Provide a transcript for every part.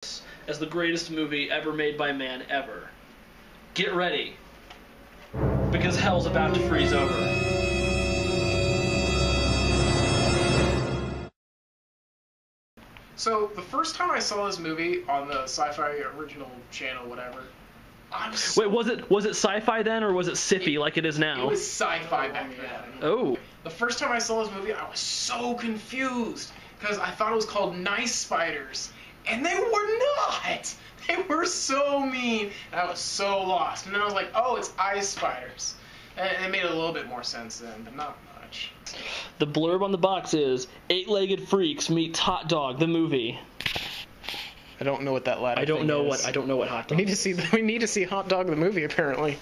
as the greatest movie ever made by man ever. Get ready, because hell's about to freeze over. So, the first time I saw this movie on the Sci-Fi original channel, whatever, Wait, was it sci-fi then, or was it syfy like it is now? It was sci-fi back then. Oh. The first time I saw this movie, I was so confused, because I thought it was called Nice Spiders, and they were not! They were so mean, and I was so lost. And then I was like, oh, it's Ice Spiders. And it made a little bit more sense then, but not much. The blurb on the box is, 8-legged freaks meets hot dog, the movie. I don't know what that latter I don't thing know is. what hot dog. We need to see Hot Dog the movie, apparently.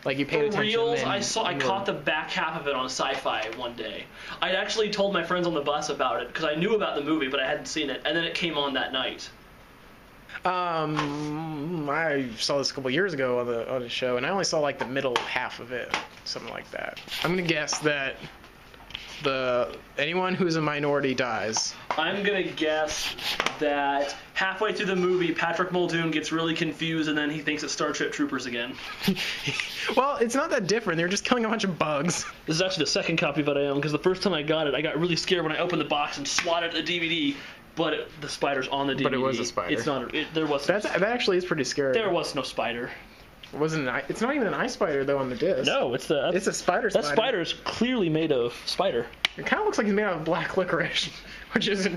Like, you paid For attention. reals, I caught the back half of it on Sci-Fi one day. I actually told my friends on the bus about it because I knew about the movie, but I hadn't seen it, and then it came on that night. I saw this a couple years ago on the show, and I only saw like the middle half of it, something like that. I'm gonna guess that anyone who's a minority dies. I'm gonna guess that halfway through the movie, Patrick Muldoon gets really confused, and then he thinks it's Starship Troopers again. Well, it's not that different. They're just killing a bunch of bugs. This is actually the second copy that I own, because the first time I got it, I got really scared when I opened the box and swatted the DVD. But the spider's on the DVD. But it was a spider. It's not. There was. That actually is pretty scary. There was no spider. It wasn't. It's not even an ice spider though on the disc. No, it's a spider. That spider is clearly made of spider. It kind of looks like he's made out of black licorice, which is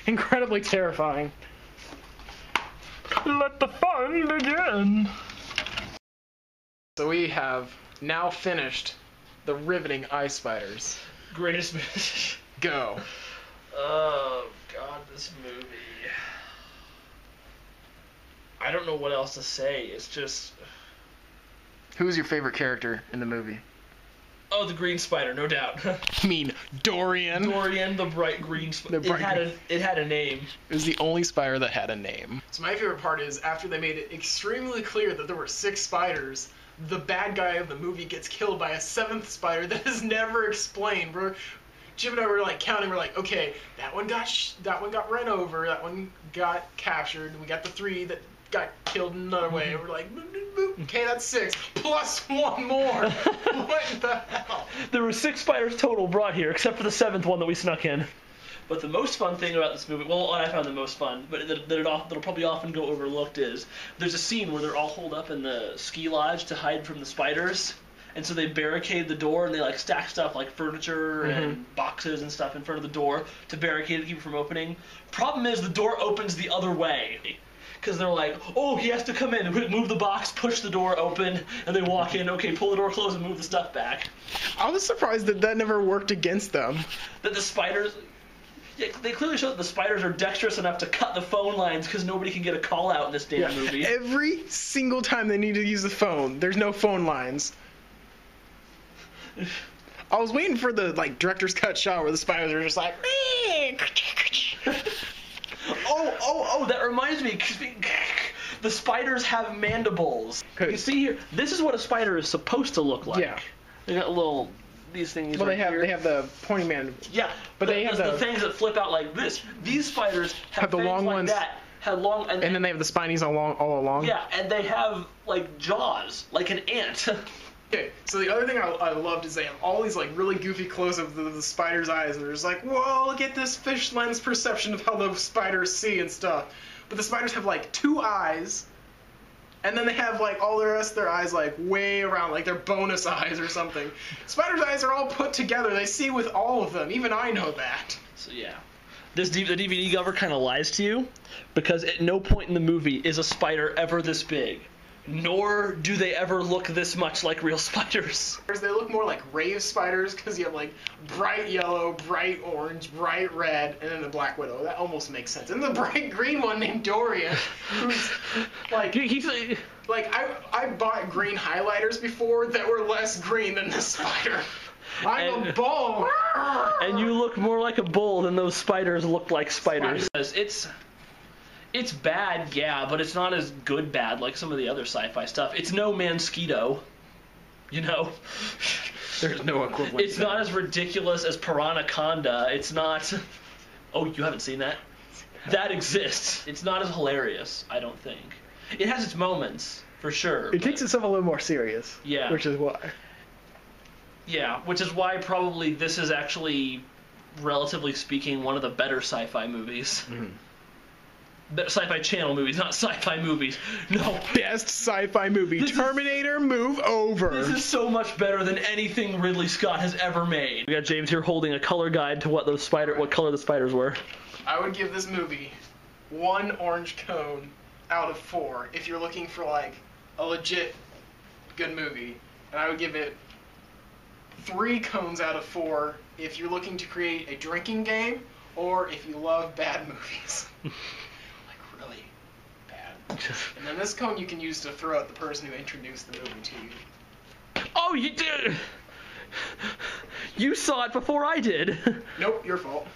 incredibly terrifying. Let the fun begin. So we have now finished the riveting Ice Spiders. Greatest movie. Go. Oh God, this movie. I don't know what else to say. It's just. Who's your favorite character in the movie? Oh, the green spider, no doubt. I mean, Dorian. Dorian, the bright green spider. It had a name. It was the only spider that had a name. So my favorite part is after they made it extremely clear that there were 6 spiders, the bad guy of the movie gets killed by a 7th spider that is never explained. Jim and I were like counting. We're like, okay, that one got run over. That one got captured. We got the 3 that got killed another way. We're like, boop, boop, boop. Okay, that's 6 plus 1 more. What the hell? There were 6 spiders total brought here, except for the 7th one that we snuck in. But the most fun thing about this movie, well, I found the most fun, but that'll probably often go overlooked, is there's a scene where they're all holed up in the ski lodge to hide from the spiders. And so they barricade the door, and they like stack stuff like furniture and boxes and stuff in front of the door to barricade it to keep it from opening. Problem is, the door opens the other way. Because they're like, oh, he has to come in, move the box, push the door open, and they walk in, okay, pull the door closed and move the stuff back. I was surprised that never worked against them. That the spiders... Yeah, they clearly show that the spiders are dexterous enough to cut the phone lines because nobody can get a call out in this damn movie. Every single time they need to use the phone, there's no phone lines. I was waiting for the director's cut shot where the spiders are just like, oh, that reminds me. The spiders have mandibles. You can see here, this is what a spider is supposed to look like. Yeah. They got these things. Well, right here. they have the pointy mandibles. Yeah, but they have the things that flip out like this. These spiders have the long like ones. That. Have long, and then they have the spinies all along. Yeah, and they have like jaws, like an ant. Okay, so the other thing I loved is they have all these really goofy close-ups of the spider's eyes, and they're just like, whoa, look at this fish lens perception of how the spiders see and stuff. But the spiders have 2 eyes, and then they have all the rest of their eyes way around, like they're bonus eyes or something. Spiders' eyes are all put together. They see with all of them. Even I know that. So yeah. The DVD cover kind of lies to you, because at no point in the movie is a spider ever this big. Nor do they ever look this much like real spiders. They look more like rave spiders because you have bright yellow, bright orange, bright red, and then the Black Widow. That almost makes sense. And the bright green one named Dorian, who's I bought green highlighters before that were less green than the spider. I'm a bull. And you look more like a bull than those spiders look like spiders. It's bad, yeah, but it's not as good bad like some of the other sci-fi stuff. It's no Mansquito, you know? There's no equivalent. It's not as ridiculous as Piranaconda. It's not... Oh, you haven't seen that? That exists. It's not as hilarious, I don't think. It has its moments, for sure. It takes itself a little more serious. Yeah. Which is why. Yeah, which is why probably this is actually, relatively speaking, one of the better sci-fi movies. Sci-fi channel movies, not sci-fi movies. No. Best sci-fi movie. Terminator, move over. This is so much better than anything Ridley Scott has ever made. We got James here holding a color guide to what color the spiders were. I would give this movie 1 orange cone out of 4 if you're looking for like a legit good movie, and I would give it 3 cones out of 4 if you're looking to create a drinking game or if you love bad movies. Really bad. And then this cone you can use to throw at the person who introduced the movie to you. Oh, you did! You saw it before I did. Nope, your fault.